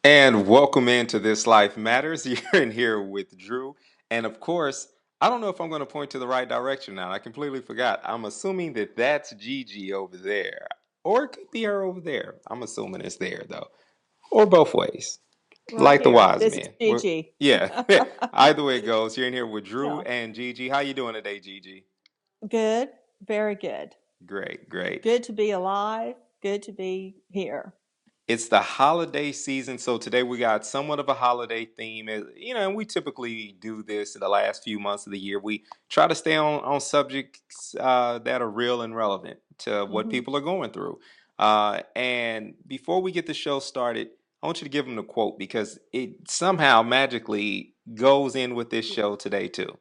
And welcome into This Life Matters. You're in here with Drew. And of course, I don't know if I'm going to point to the right direction now. I completely forgot. I'm assuming that that's Gigi over there. Or it could be her over there. I'm assuming it's there, though. Or both ways. Right Like the here. wise This is men. Gigi. Yeah. Either way it goes. You're in here with Drew So and Gigi. How you doing today, Gigi? good, very good. Great, great. Good to be alive. Good to be here. It's the holiday season, so today we got somewhat of a holiday theme. And we typically do this in the last few months of the year. We try to stay on subjects that are real and relevant to what hmm people are going through. And before we get the show started, I want you to give them the quote because it somehow magically goes in with this show today too.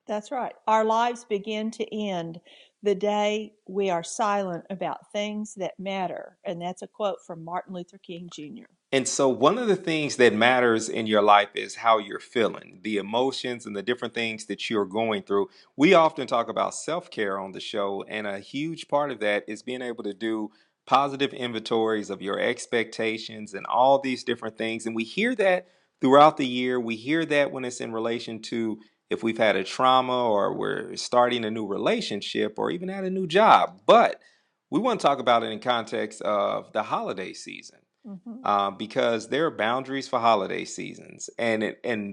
That's right. Our lives begin to end the day we are silent about things that matter. And that's a quote from Martin Luther King Jr. And so, one of the things that matters in your life is how you're feeling, the emotions and the different things that you're going through. We often talk about self care on the show, and a huge part of that is being able to do positive inventories of your expectations and all these different things. And we hear that throughout the year. We hear that when it's in relation to if we've had a trauma or we're starting a new relationship or even had a new job. But we want to talk about it in context of the holiday season hmm because there are boundaries for holiday seasons, and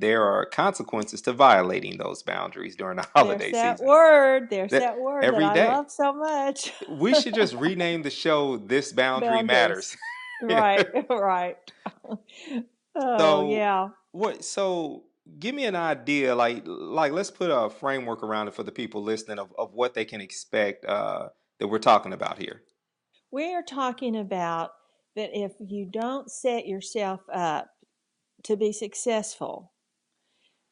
there are consequences to violating those boundaries during the There's holiday that season. word. There's That that word that every I day love so much. we should just rename the show "This Boundary Boundaries. Matters." Right, right. Oh, So yeah. what? So give me an idea, like let's put a framework around it for the people listening of what they can expect that we're talking about here. We're talking about that if you don't set yourself up to be successful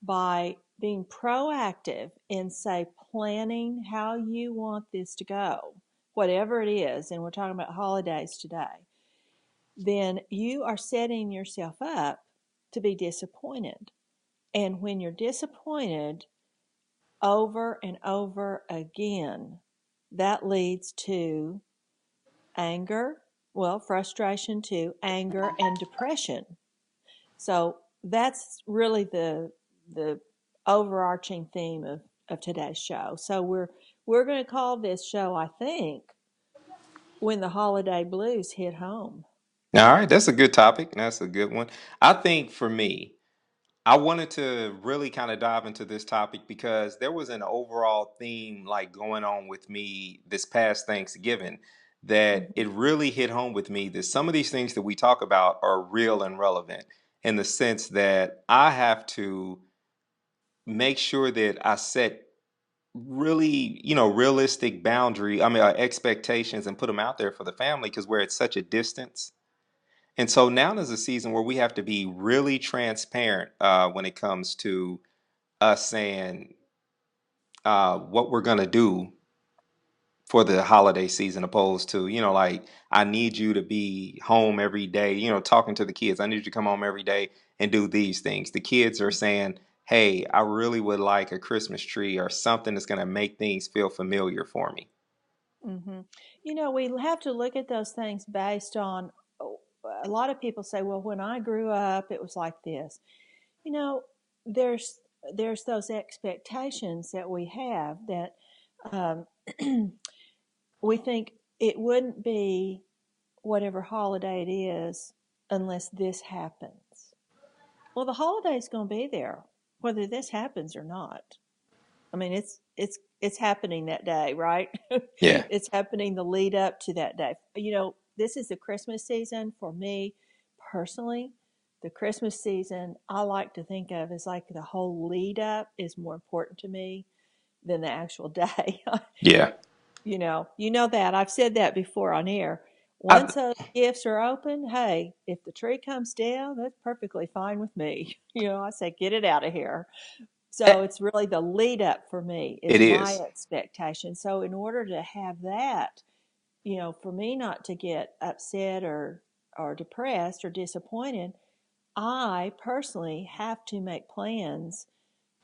by being proactive in, say, planning how you want this to go, whatever it is, and we're talking about holidays today, then you are setting yourself up to be disappointed. And when you're disappointed over and over again, that leads to anger, well, frustration too, anger and depression. So that's really the overarching theme of today's show. So we're going to call this show, I think, when the holiday blues hit home. All right, that's a good topic. That's a good one. I think for me, I wanted to really kind of dive into this topic because there was an overall theme like going on with me this past Thanksgiving that hmm it really hit home with me that some of these things that we talk about are real and relevant in the sense that I have to make sure that I set really, realistic expectations and put them out there for the family because we're at such a distance. And so now there's a season where we have to be really transparent when it comes to us saying what we're going to do for the holiday season, opposed to, like, I need you to be home every day, talking to the kids. I need you to come home every day and do these things. The kids are saying, hey, I really would like a Christmas tree or something that's going to make things feel familiar for me. hmm we have to look at those things based on. A lot of people say, "Well, when I grew up, it was like this." You know, there's there's those expectations that we have that um, we think it wouldn't be whatever holiday it is unless this happens. Well, the holiday's going to be there whether this happens or not. I mean, it's happening that day, right? Yeah. It's happening the lead up to that day. This is the Christmas season for me personally. The Christmas season I like to think of as like the whole lead up is more important to me than the actual day. Yeah. You know that I've said that before on air. I, Once those gifts are open, hey, if the tree comes down, that's perfectly fine with me. I say get it out of here. So it it's really the lead up for me is my is. expectation. So in order to have that, for me not to get upset or depressed or disappointed, I personally have to make plans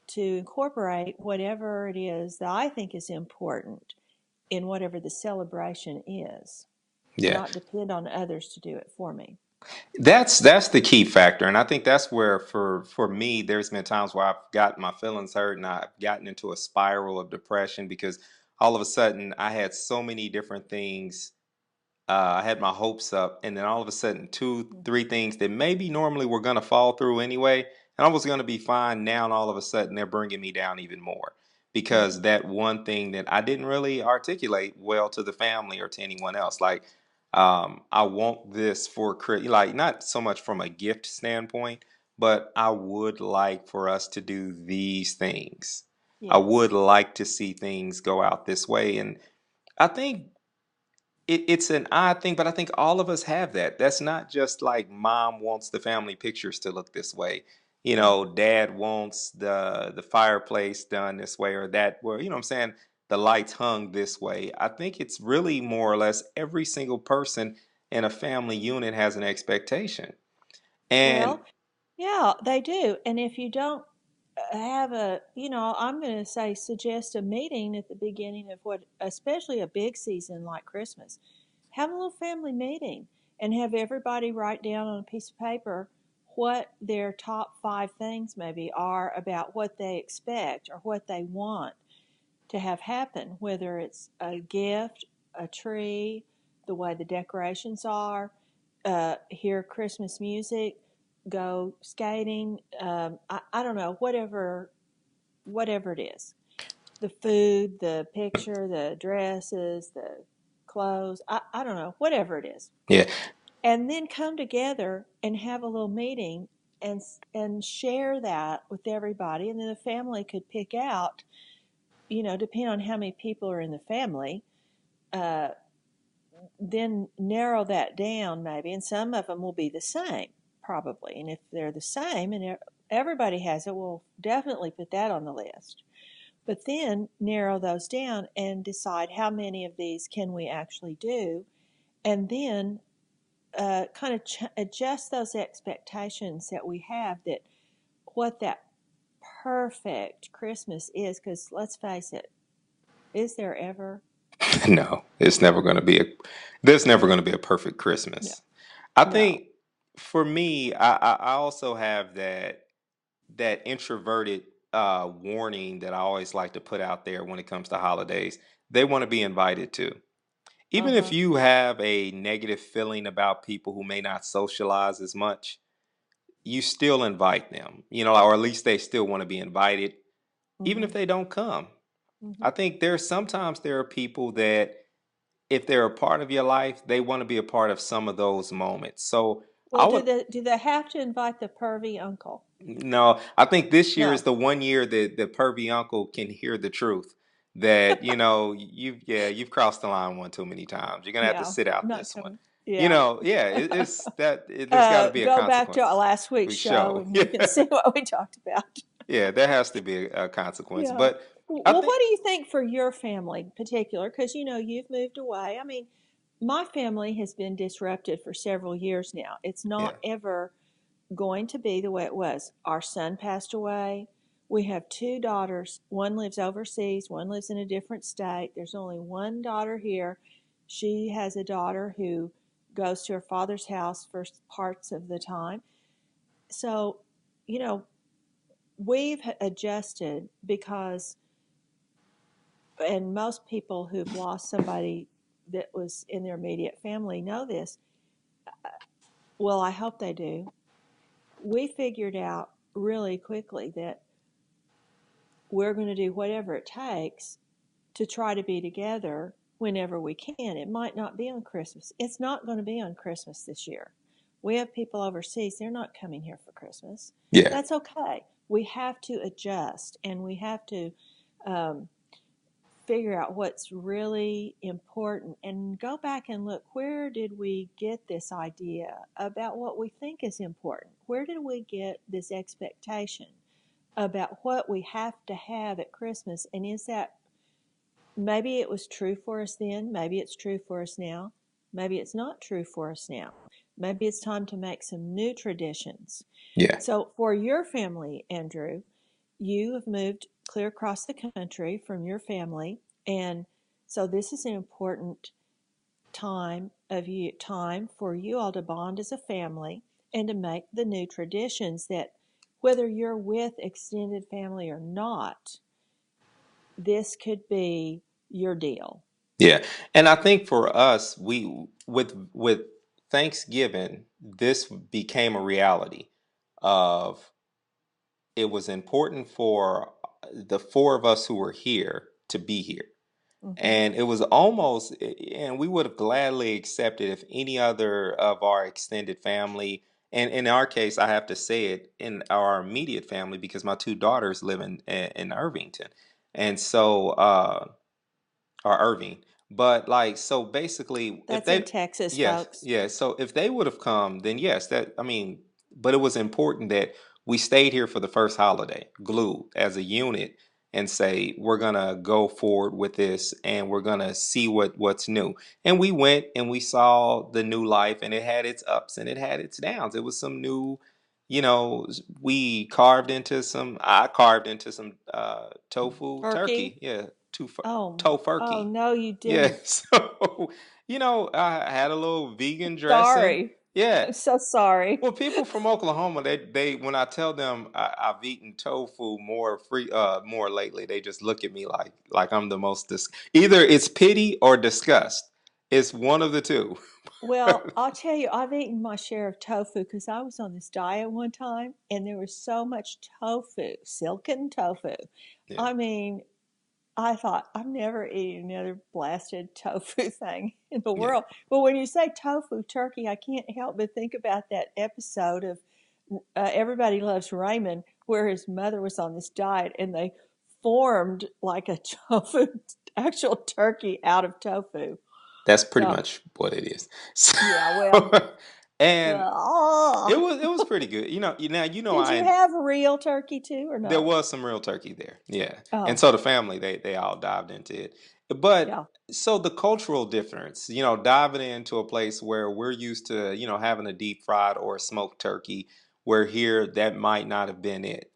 to incorporate whatever it is that I think is important in whatever the celebration is, Yeah. not depend on others to do it for me. That's the key factor, and I think that's where for me, there's been times where I've gotten my feelings hurt and I've gotten into a spiral of depression because all of a sudden I had so many different things. I had my hopes up, and then all of a sudden, two, three things that maybe normally were going to fall through anyway, and I was going to be fine. Now, and all of a sudden, they're bringing me down even more because Mm-hmm. that one thing that I didn't really articulate well to the family or to anyone else, like I want this for like not so much from a gift standpoint, but I would like for us to do these things. I would Yes. like to see things go out this way, and I think it's an odd thing, but I think all of us have that. That's not just like mom wants the family pictures to look this way. You know, Mm-hmm. dad wants the fireplace done this way or that where, you know what I'm saying, the lights hung this way. I think it's really more or less every single person in a family unit has an expectation. And Well, yeah, they do. And if you don't have a, I'm going to say suggest a meeting at the beginning of what, especially a big season like Christmas. Have a little family meeting and have everybody write down on a piece of paper what their top five things maybe are about what they expect or what they want to have happen, whether it's a gift, a tree, the way the decorations are, hear Christmas music, go skating. I don't know, whatever it is, the food, the picture, the dresses, the clothes. I don't know, whatever it is, yeah, and then come together and have a little meeting and share that with everybody, and then the family could pick out, depending on how many people are in the family, uh, then narrow that down maybe, and some of them will be the same probably. And if they're the same and everybody has it, we'll definitely put that on the list. But then narrow those down and decide how many of these can we actually do, and then kind of adjust those expectations that we have, that what that perfect Christmas is. Because let's face it, is there ever? no, it's never going to be a there's never going to be a perfect No, Christmas. I no. think for me, I also have that introverted warning that I always like to put out there when it comes to holidays. They want to be invited to. Uh Even if huh. you have a negative feeling about people who may not socialize as much, you still invite them, you know, or at least they still want to be invited, even if Mhm. they don't come. I Mhm. think sometimes there are people that if they're a part of your life, they want to be a part of some of those moments. So I Well, would do they have to invite the pervy uncle? No, I think this year is No. the one year that the pervy uncle can hear the truth. That you've crossed the line one too many times. You're gonna have to Yeah, sit out not this one. coming. Yeah. There's got to be a Go back to consequence. last week's We show show, and yeah, you can see what we talked about. yeah, there has to be a consequence. Yeah. But I Well, think, what do you think for your family in particular? Because you've moved away. I mean, my family has been disrupted for several years now. It's yeah, not ever going to be the way it was. Our son passed away. We have two daughters. One lives overseas, one lives in a different state. There's only one daughter here. She has a daughter who goes to her father's house for parts of the time. So, you know, we've adjusted because, and most people who've lost somebody that was in their immediate family know this. Well, I hope they do. We figured out really quickly that we're going to do whatever it takes to try to be together whenever we can. It might not be on Christmas. It's not going to be on Christmas this year. We have people overseas, they're not coming here for Christmas. yeah, That's okay. We have to adjust and we have to um, figure out what's really important and go back and look, where did we get this idea about what we think is important? Where did we get this expectation about what we have to have at Christmas? And is that, maybe it was true for us then, maybe it's true for us now, maybe it's not true for us now. Maybe it's time to make some new traditions. yeah, So, for your family, Andrew, you have moved clear across the country from your family, and so this is an important time of you time for you all to bond as a family and to make the new traditions that whether you're with extended family or not, this could be your deal. Yeah. And I think for us, we with Thanksgiving, this became a reality of it was important for the four of us who were here to be here. Hmm. And it was almost, and we would have gladly accepted if any other of our extended family, and in our case, I have to say it, in our immediate family, because my two daughters live in Irvington. And so, or Irving. But like, so basically, if That's in they, Texas, yes, folks. yeah. So if they would have come, then yes, that, I mean, but it was important that we stayed here for the first holiday, glued as a unit, and say we're gonna go forward with this, and we're gonna see what's new. And we went and we saw the new life, and it had its ups and it had its downs. It was some new. We carved into some. I carved into some tofu Turkey? turkey. Yeah, Oh, oh tofurkey. no, you Yeah, didn't. so I had a little vegan dressing. Sorry. Yeah. I'm so sorry. Well, people from Oklahoma, they when I tell them I've eaten tofu more lately, they just look at me like I'm the most either it's pity or disgust. It's one of the two. Well, I'll tell you, I've eaten my share of tofu because I was on this diet one time and there was so much tofu, silken tofu. Yeah, I mean, I thought, I'm never eating another blasted tofu thing in the yeah. world. But when you say tofu turkey, I can't help but think about that episode of Everybody Loves Raymond, where his mother was on this diet and they formed like a tofu, actual turkey out of tofu. That's pretty So, much what it is. yeah, well, And it oh. was pretty good. Did you I have real turkey too or There no? was some real turkey there, yeah. And Oh, so the family, they all dived into it. But yeah. so the cultural difference, diving into a place where we're used to, having a deep fried or a smoked turkey, where here that might not have been it.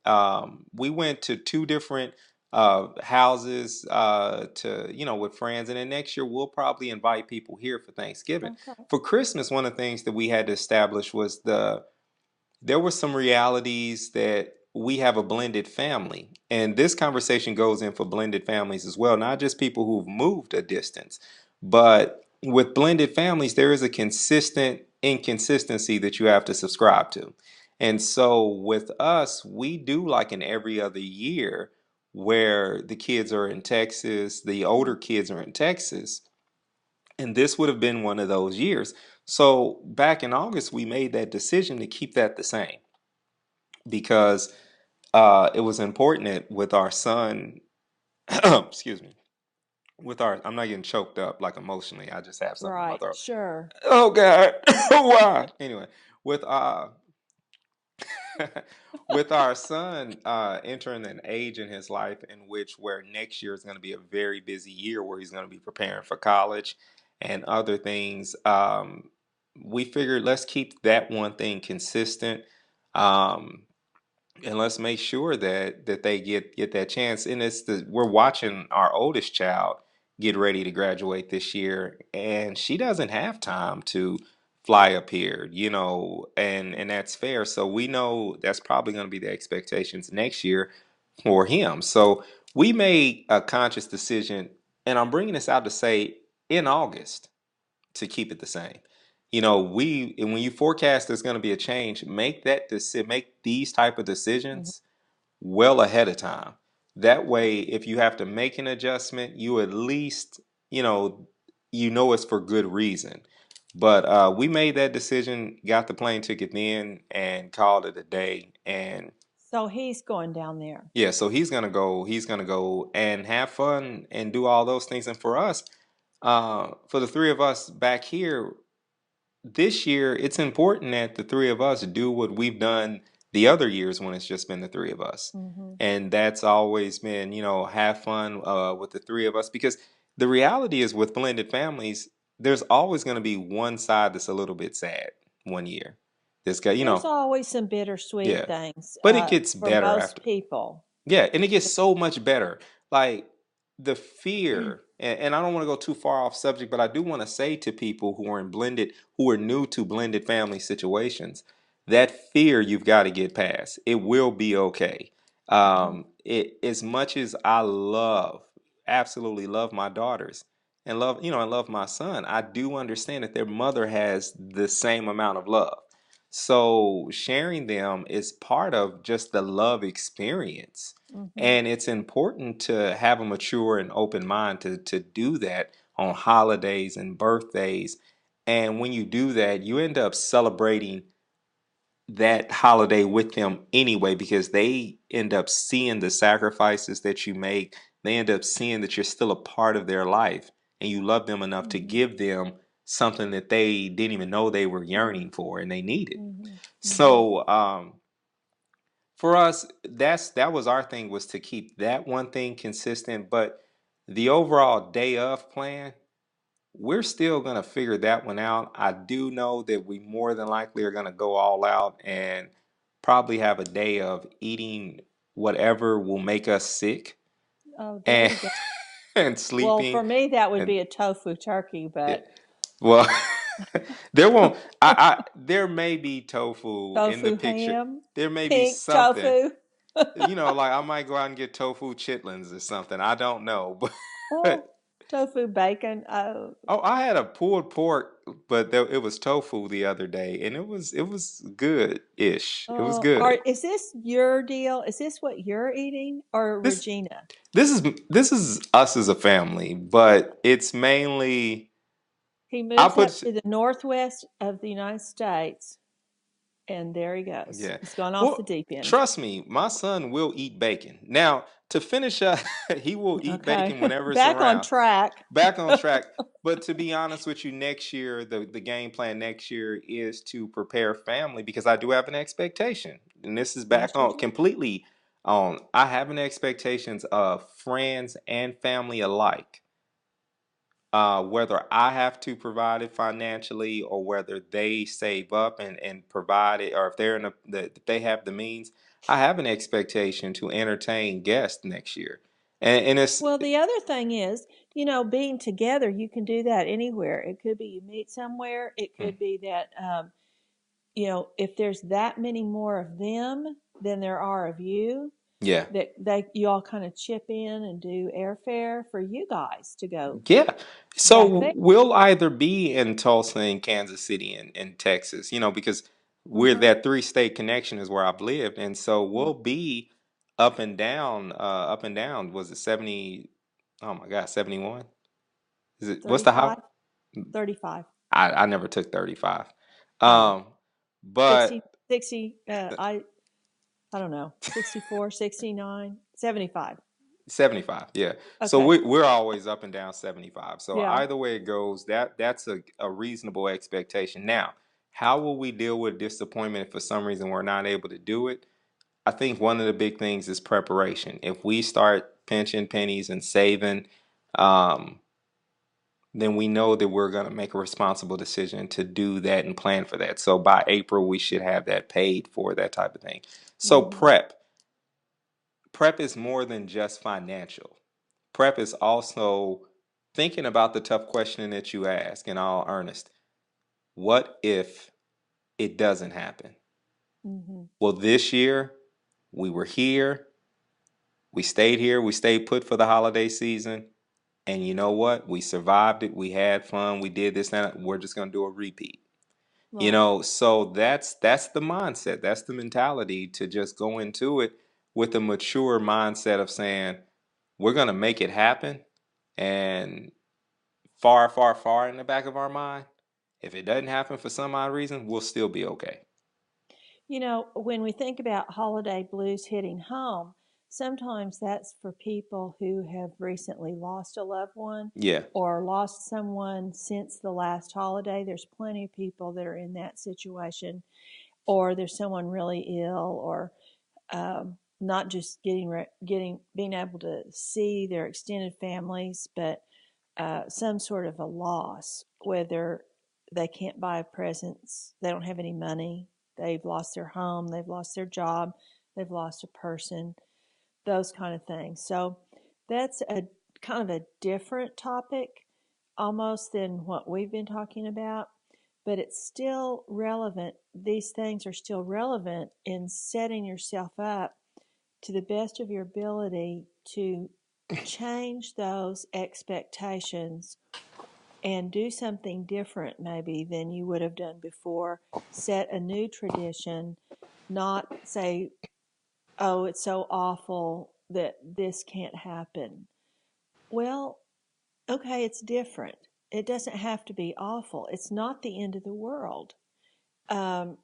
We went to two different houses with friends, and then next year we'll probably invite people here for Thanksgiving. Okay. For Christmas, one of the things that we had to establish was there were some realities that we have a blended family. And this conversation goes in for blended families as well, not just people who've moved a distance, but with blended families, there is a consistent inconsistency that you have to subscribe to. And so with us, we do like an every other year where the kids are in Texas, the older kids are in Texas. And this would have been one of those years. So back in August, we made that decision to keep that the same because it was important that with our son, excuse me, I'm not getting choked up like emotionally. I just have something in my Right. throat. Sure. Oh God, why? Anyway, with with our son entering an age in his life in which where next year is going to be a very busy year where he's going to be preparing for college and other things. We figured let's keep that one thing consistent. Um, and let's make sure that they get that chance. And we're watching our oldest child get ready to graduate this year, and she doesn't have time to fly up here, and that's fair. So we know that's probably going to be the expectations next year for him. So we made a conscious decision, and I'm bringing this out to say in August to keep it the same. And when you forecast there's going to be a change, make these type of Mhm. decisions well ahead of time. That way, if you have to make an adjustment, you at least you know it's for good reason. But we made that decision, got the plane ticket then, and called it a day. And So he's going down there. yeah, so he's gonna go. He's gonna go and have fun and do all those things. And for us, for the three of us back here, this year, it's important that the three of us do what we've done the other years when it's just been the three of us. Hmm. And that's always been, have fun with the three of us because the reality is with blended families, there's always going to be one side that's a little bit sad one year. This guy, There's always some bittersweet yeah. things But it gets for better most after. people. Yeah, and it gets so much better. Like the fear and I don't want to go too far off subject, but I do want to say to people who are new to blended family situations, that fear you've got to get past. It will be okay. Mhm. As much as I absolutely love my daughters and love my son, I do understand that their mother has the same amount of love. So sharing them is part of just the love experience. Mhm. And it's important to have a mature and open mind to do that on holidays and birthdays. And when you do that, you end up celebrating that holiday with them anyway, because they end up seeing the sacrifices that you make. They end up seeing that you're still a part of their life and you love them enough to Mhm. give them something that they didn't even know they were yearning for and they needed. Mhm. Mhm. So, for us, that was our thing, was to keep that one thing consistent, but the overall day of plan, we're still gonna figure that one out. I do know that we more than likely are gonna go all out and probably have a day of eating whatever will make us sick Oh, there and you go. and Well, sleeping for me, that would and be a tofu turkey, yeah. but Well, there won't. There may be tofu in the tofu picture. ham, There may be pink something. tofu. Like I might go out and get tofu chitlins or something. I don't know, Oh, but tofu bacon. Oh, oh, I had a pulled pork, but it was tofu the other day, and it was good-ish. It was oh. good. Is this your deal? Is this what you're eating, or This Regina? this is us as a family, but it's mainly He I moves up put to the northwest of the United States, and there he goes. yeah. He's gone off the Well, deep end. trust me, my son will eat bacon. Now, to finish up, he will eat Okay, bacon whenever it's back on around. track. Back on track. But to be honest with you, next year, the game plan next year is to prepare family, because I do have an expectation. And this is back Yes, you on do. completely on. I have an expectations of friends and family alike, whether I have to provide it financially or whether they save up and provide it, or if if they have the means. I have an expectation to entertain guests next year, and it's Well, the other thing is, being together, you can do that anywhere. It could be you meet somewhere. It hmm, could be that, if there's that many more of them than there are of you, yeah. that you all kind of chip in and do airfare for you guys to go Yeah. back So there. we'll either be in Tulsa and Kansas City and Texas, because we're Uh-huh. that three-state connection is where I've lived. And so Right. we'll be up and down. Was it 70? Oh my God, 71? Is it what's the how? 35, 35. I never took 35. Oh, Um, 60, but 60. I don't know, 64, 69, 75. 75, yeah. So Okay. we're always up and down 75. So Yeah. either way it goes, that's a reasonable expectation. Now, how will we deal with disappointment if for some reason we're not able to do it? I think one of the big things is preparation. If we start pinching pennies and saving, um, then we know that we're going to make a responsible decision to do that and plan for that. So by April, we should have that paid for, that type of thing. So Hmm. prep is more than just financial. Prep is also thinking about the tough question that you ask in all earnest. What if it doesn't happen? Hmm. Well, this year we were here, we stayed put for the holiday season, and you know what? We survived it. We had fun. We did this and that. We're just going to do a repeat. Right. So that's the mindset. That's the mentality, to just go into it with a mature mindset of saying, we're going to make it happen. And far, far, far in the back of our mind, if it doesn't happen for some odd reason, we'll still be okay. When we think about holiday blues hitting home, sometimes that's for people who have recently lost a loved one Yeah. or lost someone since the last holiday. There's plenty of people that are in that situation, or there's someone really ill, or not just being able to see their extended families, but some sort of a loss, whether they can't buy presents, they don't have any money, they've lost their home, they've lost their job, they've lost a person, those kind of things. So that's a kind of a different topic almost than what we've been talking about, but it's still relevant. These things are still relevant in setting yourself up to the best of your ability to change those expectations and do something different maybe than you would have done before. Set a new tradition, not say, oh, it's so awful that this can't happen. Well, okay, it's different. It doesn't have to be awful. It's not the end of the world. Um,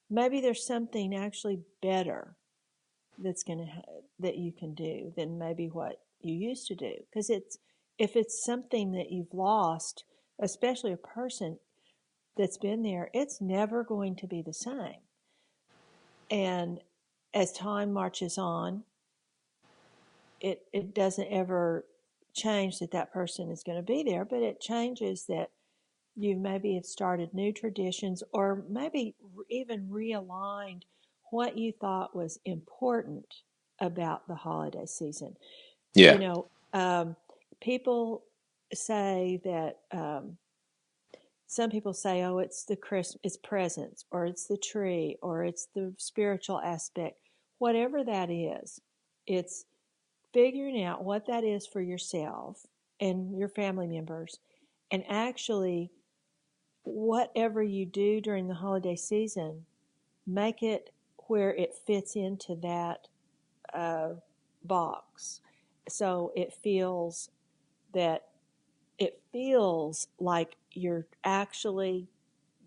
Maybe there's something actually better that's that you can do than maybe what you used to do. Because if it's something that you've lost, especially a person that's been there, it's never going to be the same. And as time marches on, it doesn't ever change that that person is going to be there, but it changes that you maybe have started new traditions or maybe even realigned what you thought was important about the holiday season. You Yeah. know, people say that some people say, "Oh, it's the Christmas, it's presents, or it's the tree, or it's the spiritual aspect." Whatever that is, it's figuring out what that is for yourself and your family members, and actually, whatever you do during the holiday season, make it where it fits into that uh, box. So that it feels like you're actually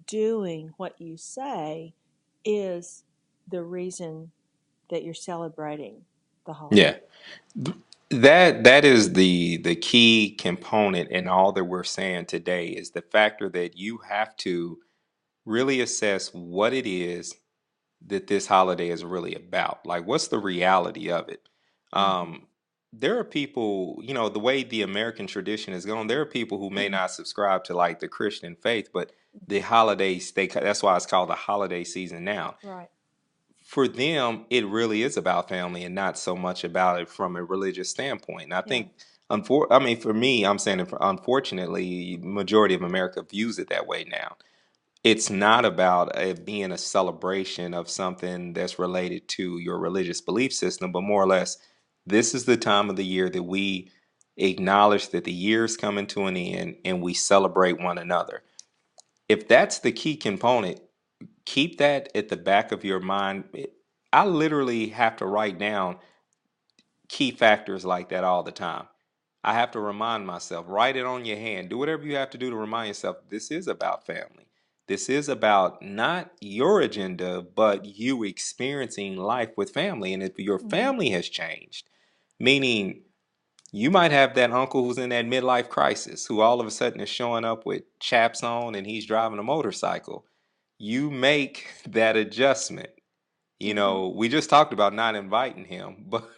doing what you say is the reason that you're celebrating the Yeah. holiday. That is the key component in all that we're saying today is the factor that you have to really assess what it is that this holiday is really about. Like, what's the reality of it? Mm-hmm. There are people, the way the American tradition is going, there are people who may not subscribe to like the Christian faith, but the holidays, that's why it's called the holiday season now. Right. For them, it really is about family and not so much about it from a religious standpoint. And I Yeah. think, I mean, for me, I'm saying, unfortunately, majority of America views it that way now. It's not about it being a celebration of something that's related to your religious belief system, but more or less, this is the time of the year that we acknowledge that the year's coming to an end and we celebrate one another. If that's the key component, keep that at the back of your mind. I literally have to write down key factors like that all the time. I have to remind myself, write it on your hand, do whatever you have to do to remind yourself this is about family. This is about not your agenda, but you experiencing life with family. And if your Mm-hmm. family has changed, meaning you might have that uncle who's in that midlife crisis who all of a sudden is showing up with chaps on and he's driving a motorcycle. You make that adjustment. Mm-hmm. We just talked about not inviting him, but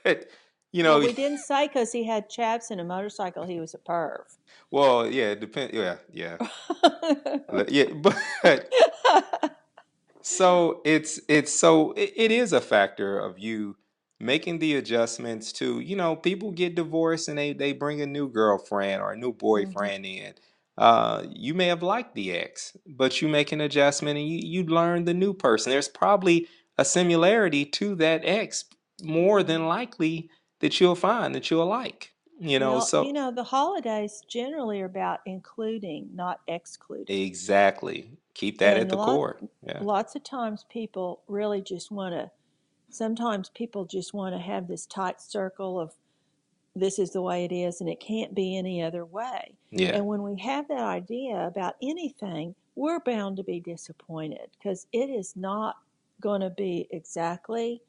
you Yeah, know, we didn't say because he had chaps and a motorcycle, he was a perv. well, yeah, it depends. Yeah, yeah, yeah, but so it is a factor of you making the adjustments to, people get divorced and they bring a new girlfriend or a new Mm-hmm. boyfriend in. You may have liked the ex, but you make an adjustment and you learn the new person. There's probably a similarity to that ex more Mm-hmm. than likely that you'll find that you'll like. Well, So the holidays generally are about including, not excluding. exactly. Keep that at And the core. Yeah. lots of times people really just want to, sometimes people just want to have this tight circle of this is the way it is and it can't be any other way. Yeah. And when we have that idea about anything, we're bound to be disappointed because it is not going to be exactly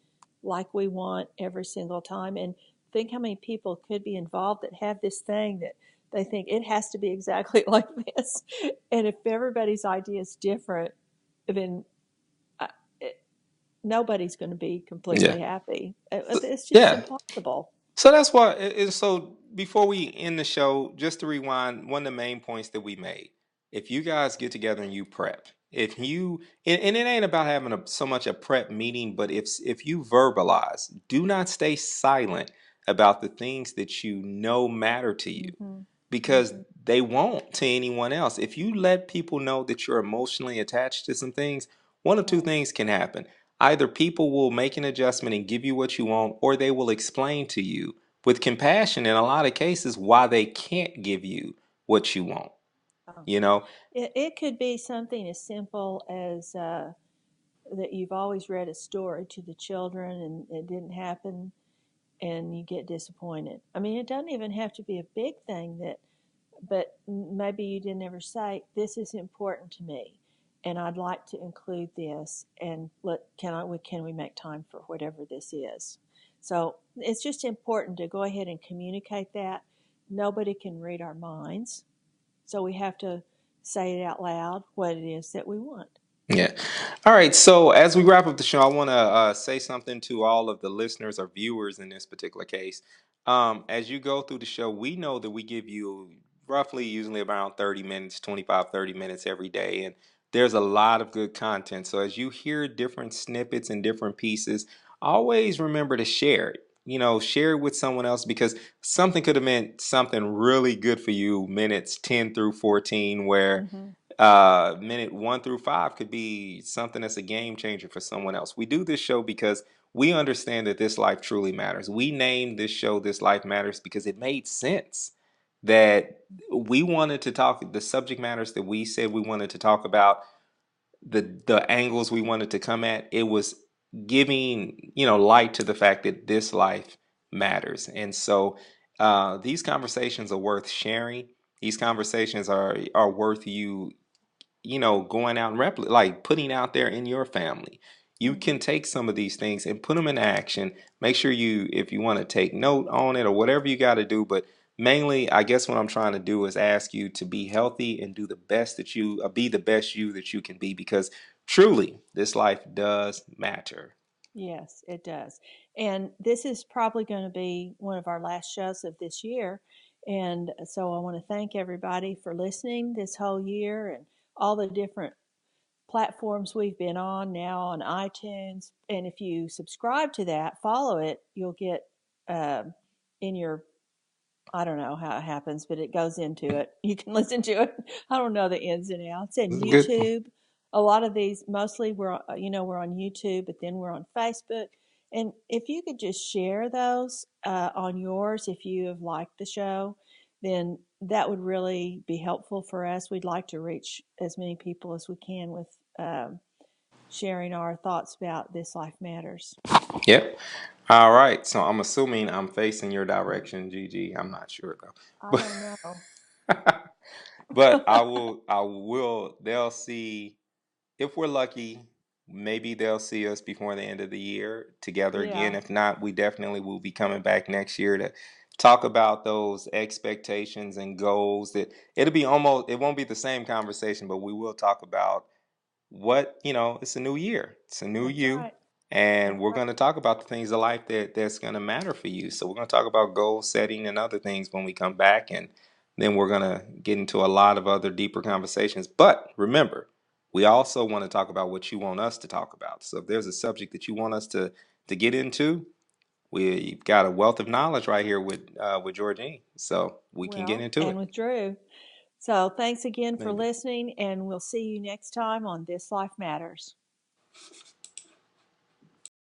like we want every single time. And think how many people could be involved that have this thing that they think it has to be exactly like this. And if everybody's idea is different, then uh, it, nobody's going to be Yeah. completely happy. It's just Yeah. impossible. So that's why. So before we end the show, just to rewind, one of the main points that we made: if you guys get together and you prep, if you and it ain't about having so much a prep meeting, but if you verbalize, do not stay silent about the things that you know matter to you, Mm-hmm. because Mm-hmm. they won't to anyone else. If you let people know that you're emotionally attached to some things, one of two Right. things can happen. Either people will make an adjustment and give you what you want, or they will explain to you with compassion in a lot of cases why they can't give you what you want. Oh. You know? It could be something as simple as that you've always read a story to the children and it didn't happen and you get disappointed. I mean, it doesn't even have to be a big thing that, but maybe you didn't ever say, this is important to me and I'd like to include this and can we make time for whatever this is. So it's just important to go ahead and communicate that. Nobody can read our minds. So we have to say it out loud what it is that we want. Yeah. All right. So as we wrap up the show, I want to say something to all of the listeners or viewers in this particular case. As you go through the show, we know that we give you roughly, usually around 30 minutes, 25, 30 minutes every day. And there's a lot of good content. So as you hear different snippets and different pieces, always remember to share it. Share it with someone else, because something could have meant something really good for you minutes 10 through 14, where Mm-hmm. minute 1 through 5 could be something that's a game changer for someone else. We do this show because we understand that this life truly matters. We named this show This Life Matters because it made sense that we wanted to talk the subject matters that we said we wanted to talk about, the angles we wanted to come at. It was giving light to the fact that this life matters. And so these conversations are worth sharing. These conversations are worth going out and like putting out there in your family. You Mm-hmm. can take some of these things and put them in action. Make sure if you want to take note on it or whatever you got to do. But mainly, I guess what I'm trying to do is ask you to be healthy and do the best be the best you that you can be, because truly, this life does matter. Yes, it does. And this is probably going to be one of our last shows of this year. And so I want to thank everybody for listening this whole year and all the different platforms we've been on now on iTunes. And if you subscribe to that, follow it, you'll get uh, in your I don't know how it happens, but it goes into it. You can listen to it. I don't know the ins and outs. And This is good. YouTube, a lot of these, mostly we're on YouTube, but then we're on Facebook. And if you could just share those on yours, if you have liked the show, then that would really be helpful for us. We'd like to reach as many people as we can with sharing our thoughts about This Life Matters. Yep. All right. So I'm assuming I'm facing your direction, Gigi. I'm not sure I though. don't know. But I will, they'll see, if we're lucky, maybe they'll see us before the end of the year together again. Yeah. If not, we definitely will be coming back next year to talk about those expectations and goals. It won't be the same conversation, but we will talk about it's a new year. It's a new That's you. right. And That's we're right. going to talk about the things of life that's going to matter for you. So we're going to talk about goal setting and other things when we come back. And then we're going to get into a lot of other deeper conversations. But remember, we also want to talk about what you want us to talk about. So if there's a subject that you want us to get into, we've got a wealth of knowledge right here with Georgine. So we can get Well, into and it. with Drew. So thanks again for Thank you. listening, and we'll see you next time on This Life Matters.